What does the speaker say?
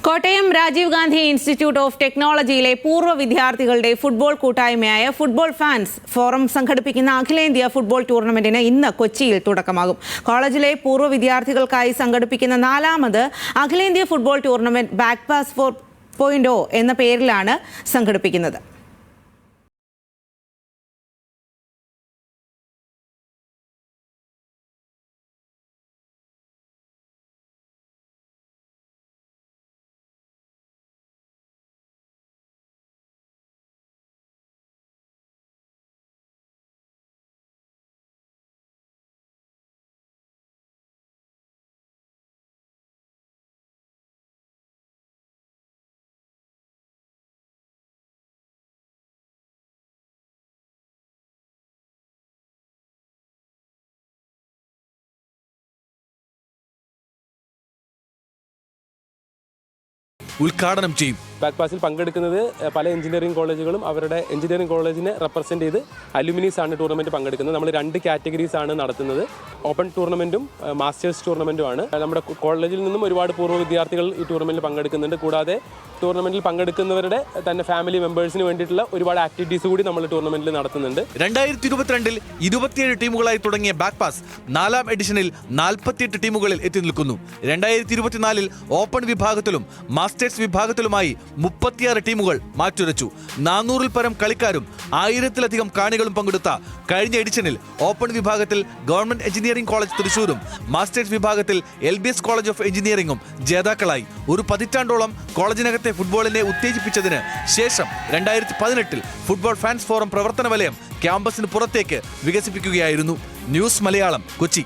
Kottayam Rajeev Gandhi institute of ടെക്നോളജിയിലെ പൂർവ്വ വിദ്യാർത്ഥികളുടെ football കൂട്ടായ്മയായ ഫുട്ബോൾ ഫാൻസ് ഫോറം സംഘടിപ്പിക്കുന്ന അഖിലേന്ത്യാ ഫുട്ബോൾ ടൂർണമെന്റിന് ഇന്ന് കൊച്ചിയിൽ തുടക്കമാകും. കോളേജിലെ പൂർവ്വ വിദ്യാർത്ഥികൾക്കായി സംഘടിപ്പിക്കുന്ന 4ാമത് അഖിലേന്ത്യാ ഫുട്ബോൾ ടൂർണമെന്റ് ബാക്ക് പാസ് 4.0 എന്ന പേരിലാണ് സംഘടിപ്പിക്കുന്നത്. ഉദ്ഘാടനം ചെയ്യും. ബാക്ക് പാസിൽ പങ്കെടുക്കുന്നത് പല എഞ്ചിനീയറിംഗ് കോളേജുകളും അവരുടെ എഞ്ചിനീയറിംഗ് കോളേജിനെ റെപ്രസെൻ്റ് ചെയ്ത് അലുമിനീസ് ആണ് ടൂർണമെൻറ്റ് പങ്കെടുക്കുന്നത്. നമ്മൾ 2 കാറ്റഗറീസ് ആണ് നടത്തുന്നത്. ഓപ്പൺ ടൂർണമെൻറ്റും മാസ്റ്റേഴ്സ് ടൂർണമെൻറ്റുമാണ്. നമ്മുടെ കോളേജിൽ നിന്നും ഒരുപാട് പൂർവ്വ വിദ്യാർത്ഥികൾ ഈ ടൂർണമെൻറ്റിൽ പങ്കെടുക്കുന്നുണ്ട്. കൂടാതെ ടൂർണമെൻറ്റിൽ പങ്കെടുക്കുന്നവരുടെ തന്നെ ഫാമിലി മെമ്പേഴ്സിന് വേണ്ടിയിട്ടുള്ള ഒരുപാട് ആക്ടിവിറ്റീസ് കൂടി നമ്മൾ ടൂർണമെൻറ്റിൽ നടത്തുന്നുണ്ട്. 2022 27 ടീമുകളായി തുടങ്ങിയ ബാക്ക് പാസ് 4ാം എഡിഷനിൽ 48 ടീമുകളിൽ എത്തി നിൽക്കുന്നു. 2024 ഓപ്പൺ വിഭാഗത്തിലും മാസ്റ്റേഴ്സ് വിഭാഗത്തിലുമായി 36 ടീമുകൾ മാറ്റുരച്ചു. 400-ൽ പരം കളിക്കാരും 1000-ലധികം കാണികളും പങ്കെടുത്ത കഴിഞ്ഞ എഡിഷനിൽ ഓപ്പൺ വിഭാഗത്തിൽ ഗവൺമെന്റ് എഞ്ചിനീയറിംഗ് കോളേജ് തൃശൂരും മാസ്റ്റേഴ്സ് വിഭാഗത്തിൽ LBS കോളേജ് ഓഫ് എഞ്ചിനീയറിംഗും ജേതാക്കളായി. ഒരു പതിറ്റാണ്ടോളം കോളേജിനകത്തെ ഫുട്ബോളിനെ ഉത്തേജിപ്പിച്ചതിന് ശേഷം 2018 ഫുട്ബോൾ ഫാൻസ് ഫോറം പ്രവർത്തന വലയം ക്യാമ്പസിന് പുറത്തേക്ക് വികസിപ്പിക്കുകയായിരുന്നു. ന്യൂസ് മലയാളം, കൊച്ചി.